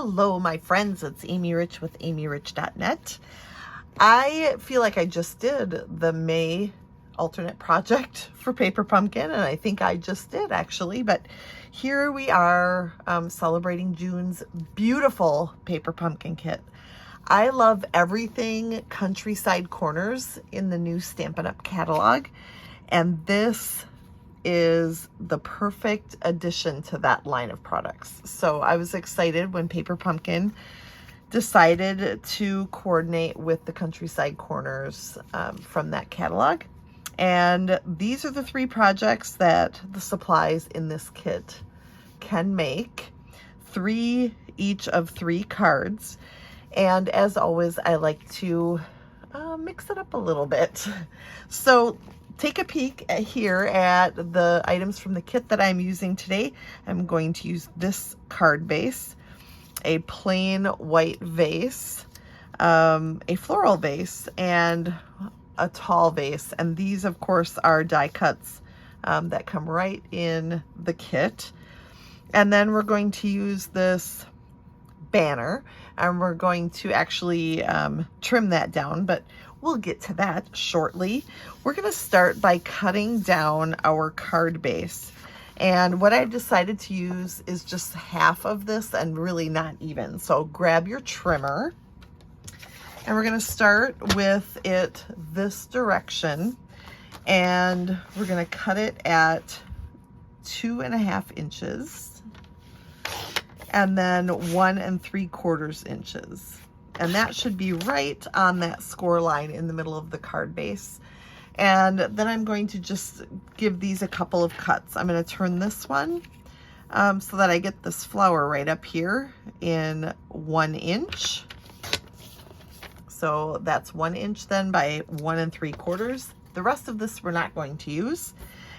Hello, my friends. It's Amy Rich with amyrich.net. I feel like I just did the May alternate project for Paper Pumpkin, and I think I just did actually, but here we are celebrating June's beautiful Paper Pumpkin kit. I love everything Countryside Corners in the new Stampin' Up! Catalog, and this is the perfect addition to that line of products. So I was excited when Paper Pumpkin decided to coordinate with the Countryside Corners from that catalog. And these are the 3 projects that the supplies in this kit can make. 3 each of 3 cards. And as always, I like to mix it up a little bit. So take a peek here at the items from the kit that I'm using today. I'm going to use this card base, a plain white vase, a floral vase, and a tall vase. And these, of course, are die cuts that come right in the kit. And then we're going to use this banner, and we're going to actually trim that down, but we'll get to that shortly. We're going to start by cutting down our card base. And what I decided to use is just half of this and really not even. So grab your trimmer, and we're going to start with it this direction, and we're going to cut it at 2.5 inches. And then 1 3/4 inches. And that should be right on that score line in the middle of the card base. And then I'm going to just give these a couple of cuts. I'm going to turn this one so that I get this flower right up here in 1 inch. So that's 1 inch then by 1 3/4. The rest of this we're not going to use.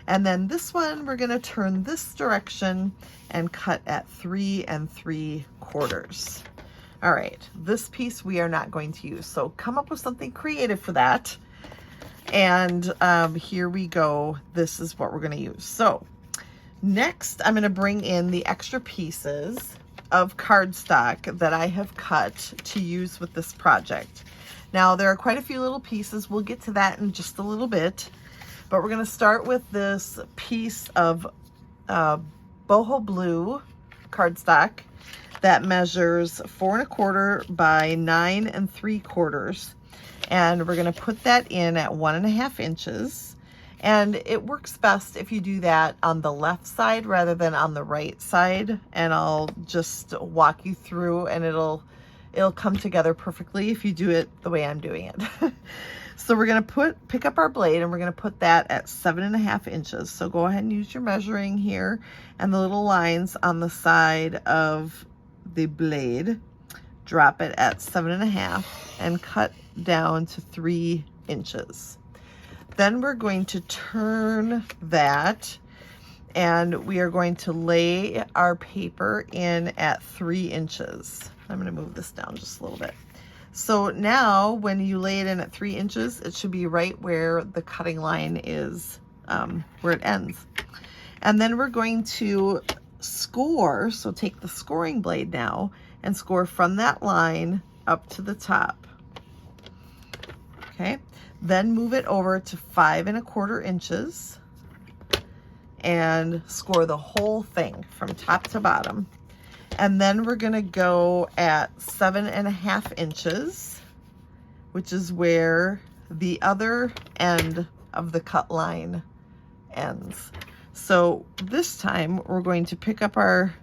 And then this one, we're going to turn this direction and cut at 3 3/4. All right, this piece we are not going to use. So come up with something creative for that. And here we go. This is what we're going to use. So next, I'm going to bring in the extra pieces of cardstock that I have cut to use with this project. Now, there are quite a few little pieces. We'll get to that in just a little bit. But we're going to start with this piece of boho blue cardstock that measures 4 1/4 by 9 3/4. And we're going to put that in at 1.5 inches. And it works best if you do that on the left side rather than on the right side. And I'll just walk you through, and it'll come together perfectly if you do it the way I'm doing it. So we're going to pick up our blade, and we're going to put that at 7.5 inches. So go ahead and use your measuring here and the little lines on the side of the blade. Drop it at 7.5 and cut down to 3 inches. Then we're going to turn that, and we are going to lay our paper in at 3 inches. I'm going to move this down just a little bit. So now when you lay it in at 3 inches, it should be right where the cutting line is, where it ends. And then we're going to score. So take the scoring blade now and score from that line up to the top. Okay. Then move it over to 5 1/4 inches and score the whole thing from top to bottom. And then we're going to go at 7.5 inches, which is where the other end of the cut line ends. So this time we're going to pick up our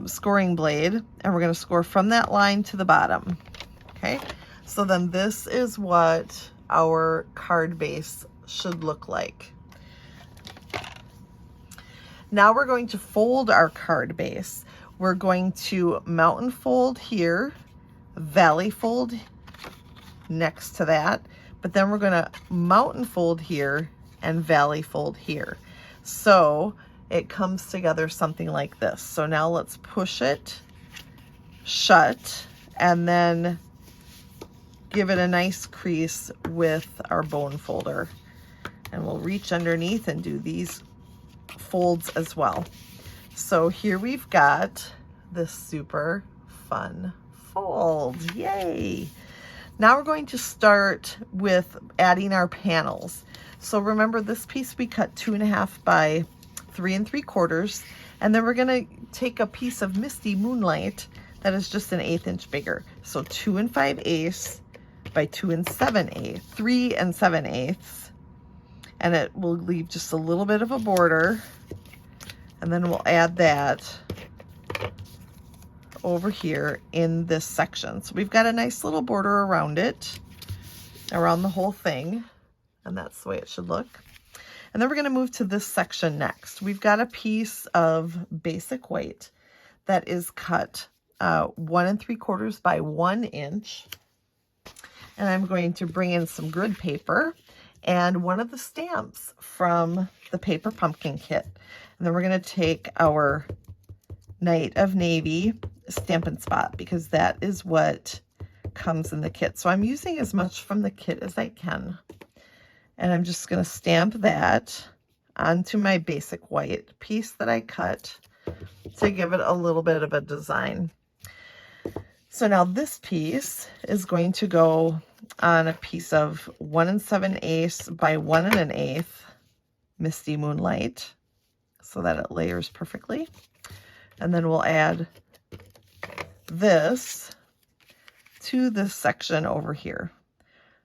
scoring blade, and we're going to score from that line to the bottom. Okay, so then this is what our card base should look like. Now we're going to fold our card base. We're going to mountain fold here, valley fold next to that, but then we're going to mountain fold here and valley fold here. So it comes together something like this. So now let's push it shut and then give it a nice crease with our bone folder. And we'll reach underneath and do these folds as well. So here we've got this super fun. Fold, yay. Now we're going to start with adding our panels. So remember, this piece we cut 2.5 by 3 3/4, and then we're gonna take a piece of Misty Moonlight that is just 1/8 inch bigger. So 2 5/8 by 2 7/8, 3 7/8, and it will leave just a little bit of a border, and then we'll add that over here in this section. So we've got a nice little border around it, around the whole thing, and that's the way it should look. And then we're going to move to this section next. We've got a piece of basic white that is cut 1 3/4 by 1 inch. And I'm going to bring in some grid paper and one of the stamps from the Paper Pumpkin kit. And then we're going to take our Night of Navy Stampin' Spot, because that is what comes in the kit. So I'm using as much from the kit as I can. And I'm just going to stamp that onto my basic white piece that I cut to give it a little bit of a design. So now this piece is going to go on a piece of 1 7/8 by 1 1/8 Misty Moonlight, so that it layers perfectly. And then we'll add this to this section over here.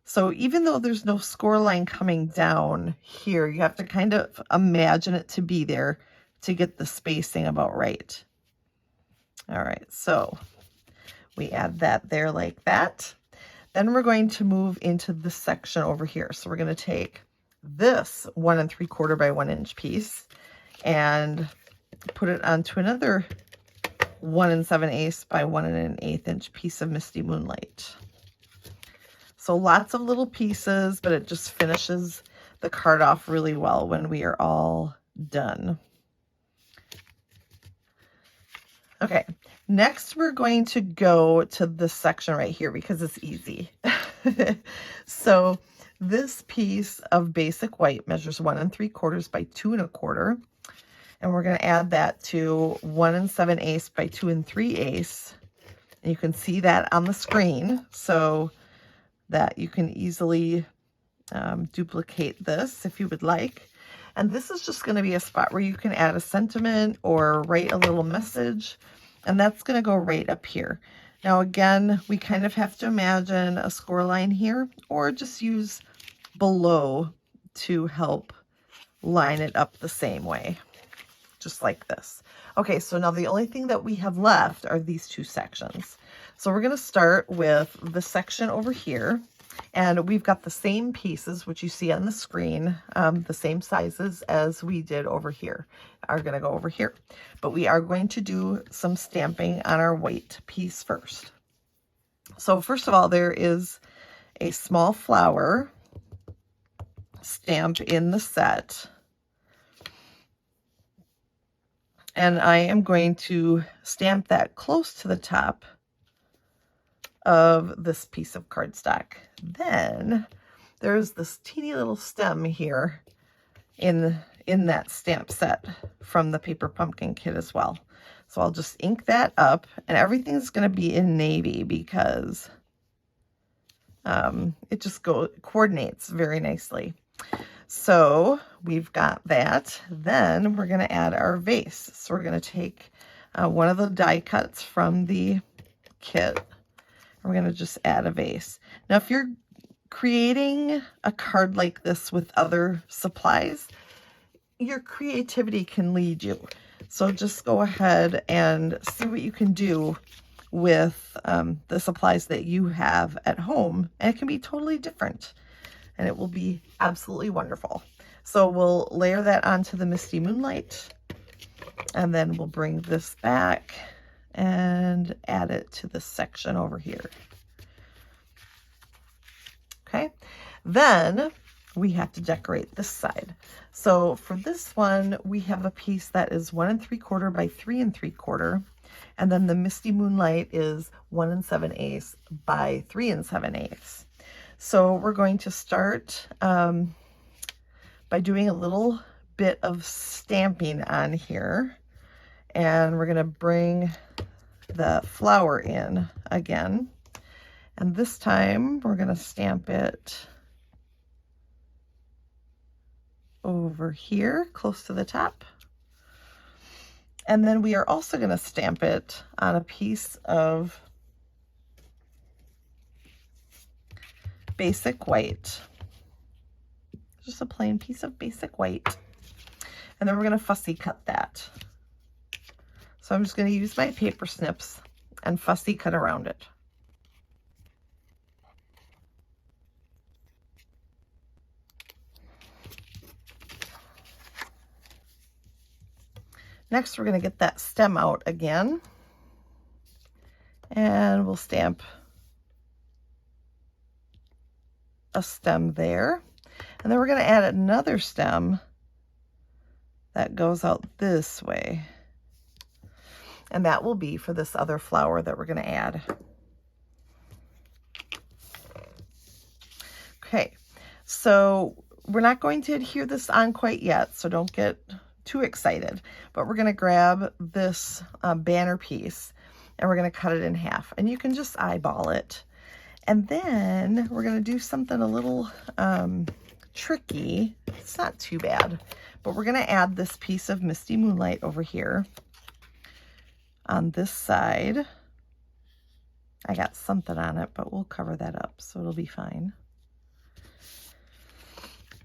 So even though there's no score line coming down here, you have to kind of imagine it to be there to get the spacing about right. All right, so we add that there like that. Then we're going to move into this section over here. So we're going to take this 1 3/4 by 1 inch piece and put it onto another 1 7/8 by 1 1/8 inch piece of Misty Moonlight. So lots of little pieces, but it just finishes the card off really well when we are all done. Okay, next we're going to go to this section right here because it's easy. So this piece of basic white measures 1 3/4 by 2 1/4. And we're going to add that to 1 7/8 by 2 3/8. And you can see that on the screen, so that you can easily duplicate this if you would like. And this is just going to be a spot where you can add a sentiment or write a little message, and that's going to go right up here. Now again, we kind of have to imagine a score line here, or just use below to help line it up the same way, just like this. Okay, so now the only thing that we have left are these two sections. So we're going to start with the section over here, and we've got the same pieces, which you see on the screen, the same sizes as we did over here, are going to go over here. But we are going to do some stamping on our white piece first. So first of all, there is a small flower stamp in the set. And I am going to stamp that close to the top of this piece of cardstock. Then there's this teeny little stem here in that stamp set from the Paper Pumpkin kit as well. So I'll just ink that up, and everything's going to be in navy because it just coordinates very nicely. So we've got that. Then we're going to add our vase. So we're going to take one of the die cuts from the kit. We're going to just add a vase. Now, if you're creating a card like this with other supplies, your creativity can lead you. So just go ahead and see what you can do with the supplies that you have at home. And it can be totally different, and it will be absolutely wonderful. So we'll layer that onto the Misty Moonlight, and then we'll bring this back and add it to this section over here. Okay, then we have to decorate this side. So for this one, we have a piece that is 1 3/4 by 3 3/4, and then the Misty Moonlight is 1 7/8 by 3 7/8. So we're going to start by doing a little bit of stamping on here, and we're going to bring the flower in again. And this time we're going to stamp it over here close to the top. And then we are also going to stamp it on a piece of basic white. Just a plain piece of basic white. And then we're going to fussy cut that. So I'm just going to use my paper snips and fussy cut around it. Next, we're going to get that stem out again, and we'll stamp a stem there. And then we're going to add another stem that goes out this way. And that will be for this other flower that we're going to add. Okay, so we're not going to adhere this on quite yet, so don't get too excited, but we're going to grab this banner piece and we're going to cut it in half, and you can just eyeball it. And then we're going to do something a little tricky. It's not too bad, but we're going to add this piece of Misty Moonlight over here on this side. I got something on it, but we'll cover that up, so it'll be fine.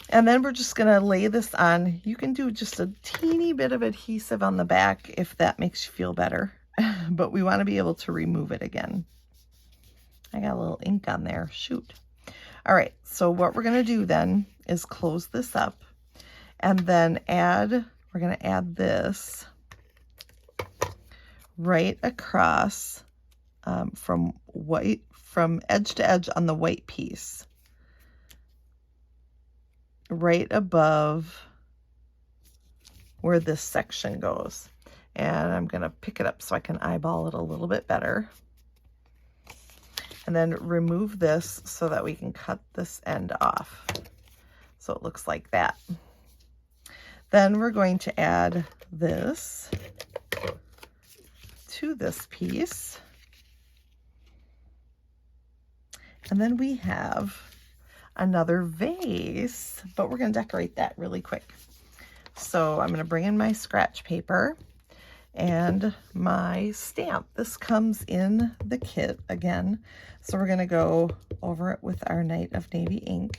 And then we're just going to lay this on. You can do just a teeny bit of adhesive on the back if that makes you feel better, but we want to be able to remove it again. I got a little ink on there, shoot. All right, so what we're going to do then is close this up and then we're going to add this right across from edge to edge on the white piece, right above where this section goes. And I'm going to pick it up so I can eyeball it a little bit better. And then remove this so that we can cut this end off. So it looks like that. Then we're going to add this to this piece. And then we have another vase, but we're going to decorate that really quick. So I'm going to bring in my scratch paper and my stamp. This comes in the kit again. So we're going to go over it with our Night of Navy ink.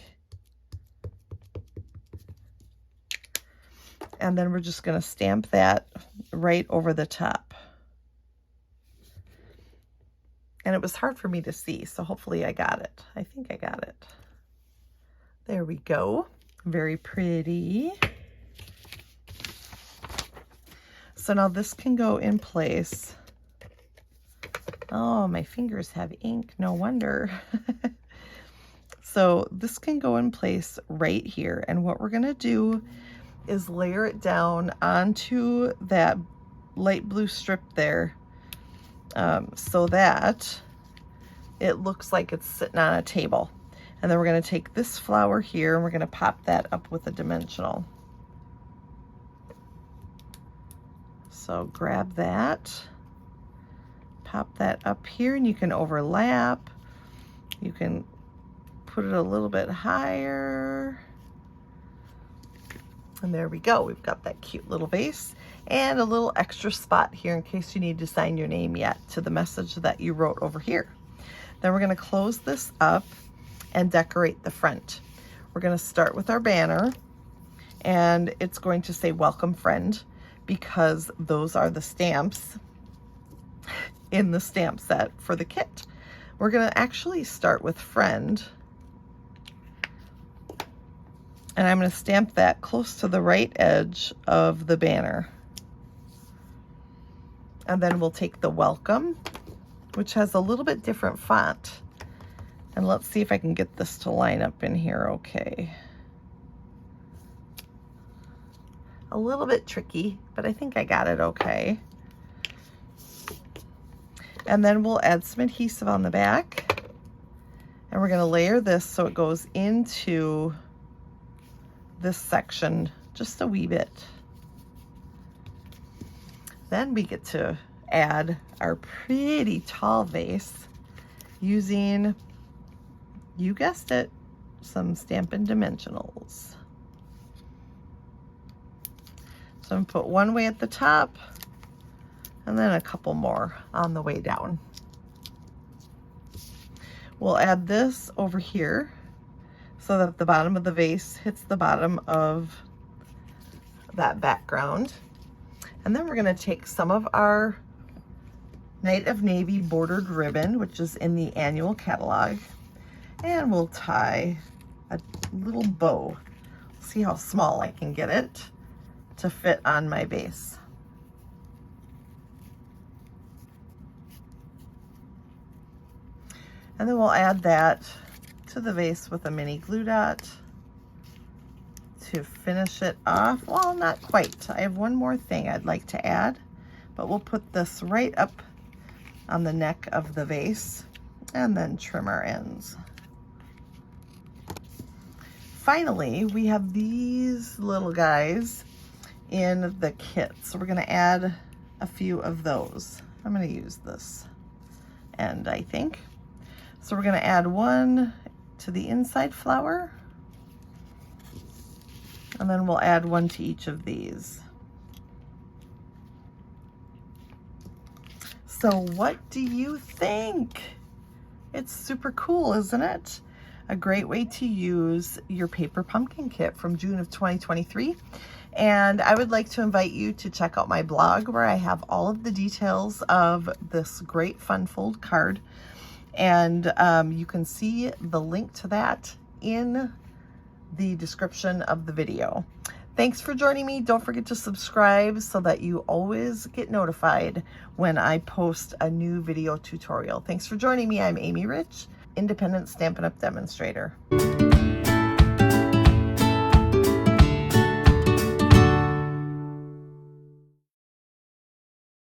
And then we're just going to stamp that right over the top. And it was hard for me to see, so hopefully I got it. I think I got it. There we go. Very pretty. So now this can go in place. Oh, my fingers have ink, no wonder. So this can go in place right here. And what we're gonna do is layer it down onto that light blue strip there, so that it looks like it's sitting on a table. And then we're going to take this flower here and we're going to pop that up with a dimensional. So grab that, pop that up here, and you can overlap. You can put it a little bit higher. And there we go. We've got that cute little vase and a little extra spot here in case you need to sign your name yet to the message that you wrote over here. Then we're going to close this up and decorate the front. We're going to start with our banner, and it's going to say welcome friend because those are the stamps in the stamp set for the kit. We're going to actually start with friend, and I'm going to stamp that close to the right edge of the banner. And then we'll take the welcome, which has a little bit different font. And let's see if I can get this to line up in here okay. A little bit tricky, but I think I got it okay. And then we'll add some adhesive on the back. And we're going to layer this so it goes into this section just a wee bit. Then we get to add our pretty tall vase using, you guessed it, some Stampin' Dimensionals. So I'm gonna put one way at the top and then a couple more on the way down. We'll add this over here so that the bottom of the vase hits the bottom of that background. And then we're gonna take some of our Night of Navy bordered ribbon, which is in the annual catalog, and we'll tie a little bow. See how small I can get it to fit on my base. And then we'll add that to the vase with a mini glue dot to finish it off. Well, not quite. I have one more thing I'd like to add, but we'll put this right up on the neck of the vase and then trim our ends. Finally, we have these little guys in the kit. So we're gonna add a few of those. I'm gonna use this end, I think. So we're gonna add one to the inside flower, and then we'll add one to each of these. So what do you think? It's super cool, isn't it? A great way to use your paper pumpkin kit from June of 2023. And I would like to invite you to check out my blog where I have all of the details of this great fun fold card. And you can see the link to that in the description of the video. Thanks for joining me. Don't forget to subscribe so that you always get notified when I post a new video tutorial. Thanks for joining me. I'm Amy Rich, independent Stampin' Up! Demonstrator.